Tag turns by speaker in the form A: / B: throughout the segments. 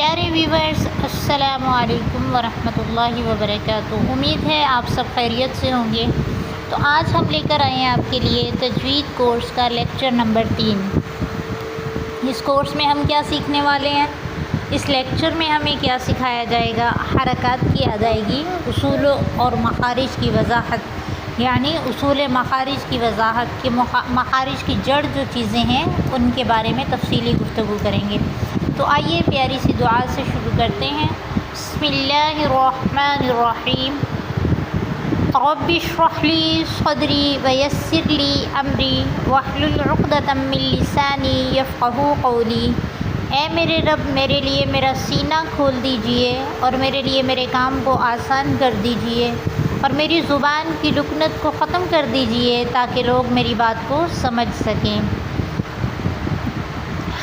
A: پیارے ویورز، السلام علیکم ورحمۃ اللہ وبرکاتہ۔ امید ہے آپ سب خیریت سے ہوں گے۔ تو آج ہم لے کر آئے ہیں آپ کے لیے تجوید کورس کا لیکچر نمبر 3۔ اس کورس میں ہم کیا سیکھنے والے ہیں؟ اس لیکچر میں ہمیں کیا سکھایا جائے گا؟ حرکات کی ادائیگی، اصول اور مخارج کی وضاحت، یعنی اصول مخارج کی وضاحت کہ مخارج کی جڑ جو چیزیں ہیں ان کے بارے میں تفصیلی گفتگو کریں گے۔ تو آئیے پیاری سی دعا سے شروع کرتے ہیں۔ بسم اللہ الرحمن الرحیم۔ رب اشرح لی صدری ویسر لی امری واحلل عقدۃ من لسانی یفقہوا قولی۔ اے میرے رب، میرے لیے میرا سینہ کھول دیجئے اور میرے لیے میرے کام کو آسان کر دیجئے اور میری زبان کی لکنت کو ختم کر دیجئے تاکہ لوگ میری بات کو سمجھ سکیں۔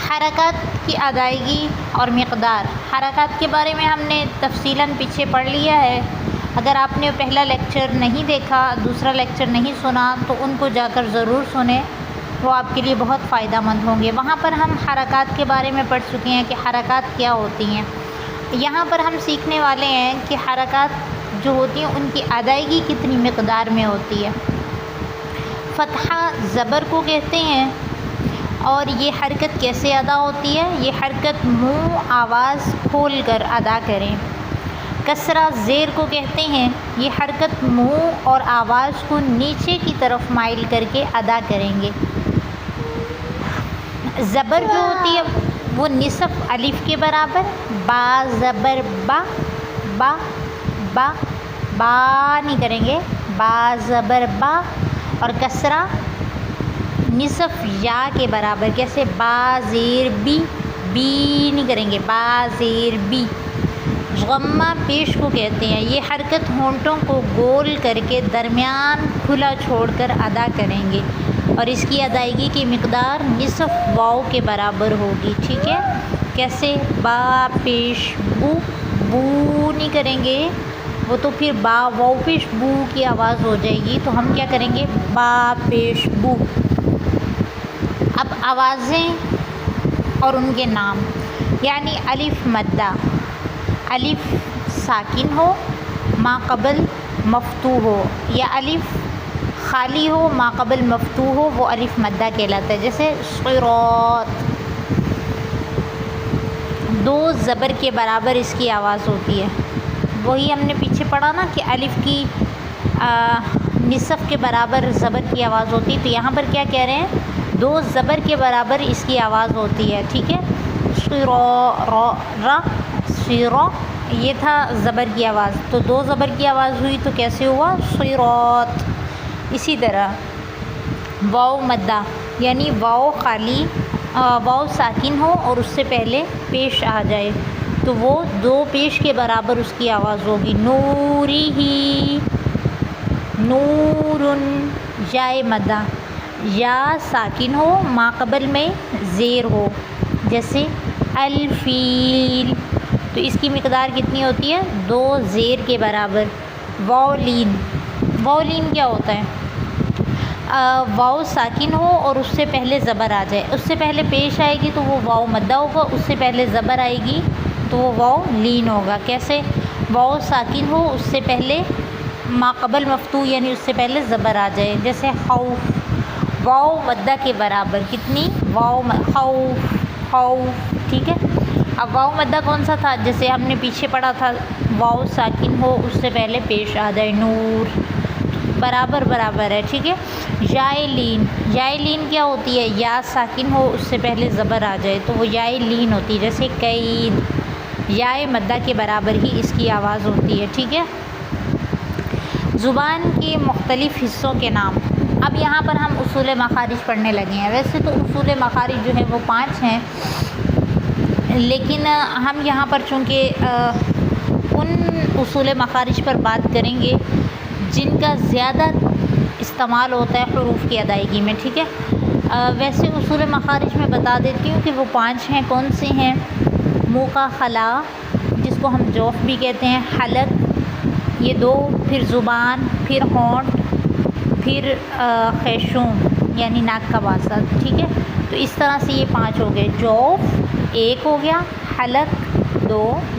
A: حرکات کی ادائیگی اور مقدار۔ حرکات کے بارے میں ہم نے تفصیلاً پیچھے پڑھ لیا ہے۔ اگر آپ نے پہلا لیکچر نہیں دیکھا، دوسرا لیکچر نہیں سنا تو ان کو جا کر ضرور سنیں، وہ آپ کے لیے بہت فائدہ مند ہوں گے۔ وہاں پر ہم حرکات کے بارے میں پڑھ چکے ہیں کہ حرکات کیا ہوتی ہیں۔ یہاں پر ہم سیکھنے والے ہیں کہ حرکات جو ہوتی ہیں ان کی ادائیگی کتنی مقدار میں ہوتی ہے۔ فتحہ زبر کو کہتے ہیں اور یہ حرکت کیسے ادا ہوتی ہے؟ یہ حرکت منہ آواز کھول کر ادا کریں۔ کسرہ زیر کو کہتے ہیں، یہ حرکت منہ اور آواز کو نیچے کی طرف مائل کر کے ادا کریں گے۔ زبر جو ہوتی ہے وہ نصف الف کے برابر، با زبر با، با با با نہیں کریں گے، با زبر با، اور کسرہ نصف یا کے برابر، کیسے با زیر بی، بی نہیں کریں گے، با زیر بی۔ غمہ پیش کو کہتے ہیں، یہ حرکت ہونٹوں کو گول کر کے درمیان کھلا چھوڑ کر ادا کریں گے اور اس کی ادائیگی کی مقدار نصف واو کے برابر ہوگی، ٹھیک ہے؟ کیسے؟ با پیش بو، بو نہیں کریں گے، وہ تو پھر با واو پیش بو کی آواز ہو جائے گی، تو ہم کیا کریں گے؟ با پیش بو۔ اب آوازیں اور ان کے نام، یعنی الف مدہ، الف ساکن ہو ما قبل مفتوح ہو، یا الف خالی ہو ما قبل مفتوح ہو، وہ الف مدہ کہلاتا ہے۔ جیسے صراط، دو زبر کے برابر اس کی آواز ہوتی ہے۔ وہی ہم نے پیچھے پڑھا نا کہ الف کی نصف کے برابر زبر کی آواز ہوتی ہے، تو یہاں پر کیا کہہ رہے ہیں؟ دو زبر کے برابر اس کی آواز ہوتی ہے، ٹھیک ہے؟ صرا، یہ تھا زبر کی آواز، تو دو زبر کی آواز ہوئی تو کیسے ہوا؟ صراط۔ اسی طرح واو مدہ، یعنی واو خالی، واو ساکن ہو اور اس سے پہلے پیش آ جائے تو وہ دو پیش کے برابر اس کی آواز ہوگی۔ نورہی، نورن۔ یائے مدہ، یا ساکن ہو ما قبل میں زیر ہو، جیسے الفیل، تو اس کی مقدار کتنی ہوتی ہے؟ دو زیر کے برابر۔ واو لین، واو لین کیا ہوتا ہے؟ واو ساکن ہو اور اس سے پہلے زبر آ جائے، اس سے پہلے پیش آئے گی تو وہ واو مدہ ہوگا، اس سے پہلے زبر آئے گی تو وہ واو لین ہوگا۔ کیسے؟ واو ساکن ہو، اس سے پہلے ما قبل مفتوح، یعنی اس سے پہلے زبر آ جائے، جیسے خوف، واو مدہ کے برابر، کتنی؟ واو خوف، خوف، ٹھیک ہے؟ اب واو مدہ کون سا تھا؟ جیسے ہم نے پیچھے پڑھا تھا، واو ساکن ہو اس سے پہلے پیش آ جائے، نور، برابر برابر ہے، ٹھیک ہے؟ یائے لین، یائے لین کیا ہوتی ہے؟ یا ساکن ہو اس سے پہلے زبر آ جائے تو وہ یائے لین ہوتی ہے، جیسے قید، یائے مدہ کے برابر ہی اس کی آواز ہوتی ہے، ٹھیک ہے؟ زبان کے مختلف حصوں کے نام۔ اب یہاں پر ہم اصول مخارج پڑھنے لگے ہیں۔ ویسے تو اصول مخارج جو ہے وہ 5 ہیں، لیکن ہم یہاں پر چونکہ ان اصول مخارج پر بات کریں گے جن کا زیادہ استعمال ہوتا ہے حروف کی ادائیگی میں، ٹھیک ہے؟ ویسے اصول مخارج میں بتا دیتی ہوں کہ وہ 5 ہیں۔ کون سے ہیں؟ منہ کا خلا، جس کو ہم جوف بھی کہتے ہیں، حلق، یہ 2، پھر زبان، پھر ہونٹ، پھر خیشوم یعنی ناک کا واسط، ٹھیک ہے؟ تو اس طرح سے یہ 5 ہو گئے۔ جوف 1 ہو گیا، حلق 2,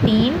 A: 3,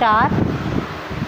A: 4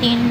A: 3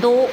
A: 2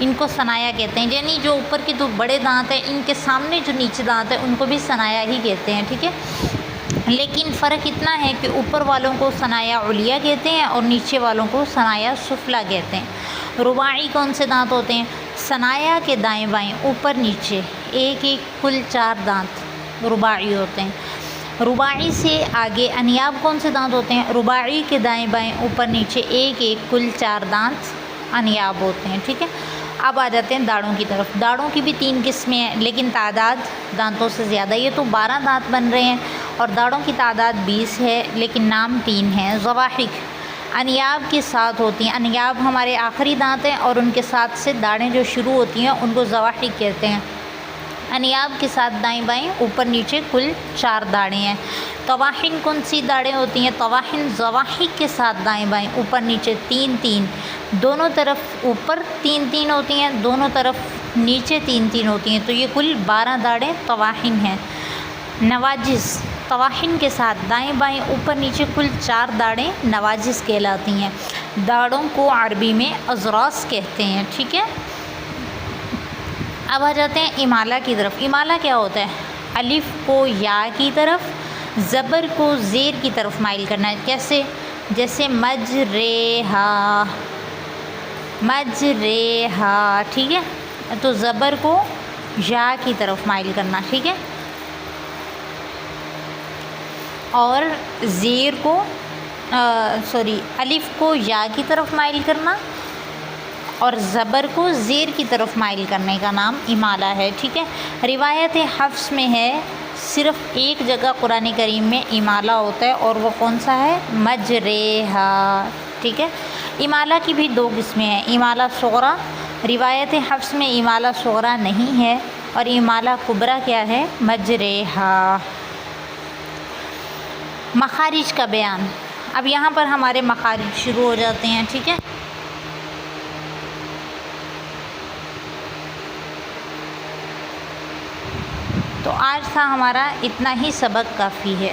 A: ان کو ثنایا کہتے ہیں، یعنی جو اوپر کے دو بڑے دانت ہیں ان کے سامنے جو نیچے دانت ہیں ان کو بھی ثنایا ہی کہتے ہیں، ٹھیک ہے۔ لیکن فرق اتنا ہے کہ اوپر والوں کو ثنایا علیا کہتے ہیں اور نیچے والوں کو ثنایا سفلا کہتے ہیں۔ رباعی کون سے دانت ہوتے ہیں؟ ثنایا کے دائیں بائیں اوپر نیچے ایک ایک کل 4 دانت رباعی ہوتے ہیں۔ رباعی سے آگے انیاب کون سے دانت ہوتے ہیں؟ رباعی کے دائیں بائیں اوپر نیچے ایک ایک کل 4 دانت انیاب ہوتے ہیں، ٹھیک ہے۔ اب آ جاتے ہیں داڑوں کی طرف۔ داڑوں کی بھی 3 قسمیں ہیں لیکن تعداد دانتوں سے زیادہ، یہ تو 12 دانت بن رہے ہیں اور داڑوں کی تعداد 20 ہے لیکن نام 3 ہیں۔ ضواحک انیاب کے ساتھ ہوتی ہیں، انیاب ہمارے آخری دانت ہیں اور ان کے ساتھ سے داڑیں جو شروع ہوتی ہیں ان کو ضواحک کہتے ہیں۔ انیاب کے ساتھ دائیں بائیں اوپر نیچے کل 4 داڑیں ہیں۔ طواحن کون سی داڑیں ہوتی ہیں؟ طواحن ضواحک کے ساتھ دائیں بائیں اوپر نیچے 3 3، دونوں طرف اوپر 3 3 ہوتی ہیں، دونوں طرف نیچے 3 3 ہوتی ہیں، تو یہ کل 12 داڑیں طواحن ہیں۔ نواجس طواحن کے ساتھ دائیں بائیں اوپر نیچے کل 4 داڑیں نواجس کہلاتی ہیں۔ داڑوں کو عربی میں اضراس کہتے ہیں، ٹھیک ہے۔ اب آ جاتے ہیں امالہ کی طرف۔ امالہ کیا ہوتا ہے؟ الف کو یا کی طرف، زبر کو زیر کی طرف مائل کرنا ہے۔ کیسے؟ جیسے مجریہا، مجریہا، ٹھیک ہے، تو زبر کو یا کی طرف مائل کرنا، ٹھیک ہے، اور زیر کو الف کو یا کی طرف مائل کرنا اور زبر کو زیر کی طرف مائل کرنے کا نام امالہ ہے، ٹھیک ہے۔ روایت حفص میں ہے صرف ایک جگہ قرآن کریم میں امالہ ہوتا ہے اور وہ کون سا ہے؟ مجریہا، ٹھیک ہے۔ امالہ کی بھی 2 قسمیں ہیں، امالہ صغریٰ، روایت حفص میں امالہ صغریٰ نہیں ہے، اور امالہ کبریٰ کیا ہے؟ مجریہا۔ مخارج کا بیان۔ اب یہاں پر ہمارے مخارج شروع ہو جاتے ہیں، ٹھیک ہے۔ تو آج تھا ہمارا اتنا ہی، سبق کافی ہے۔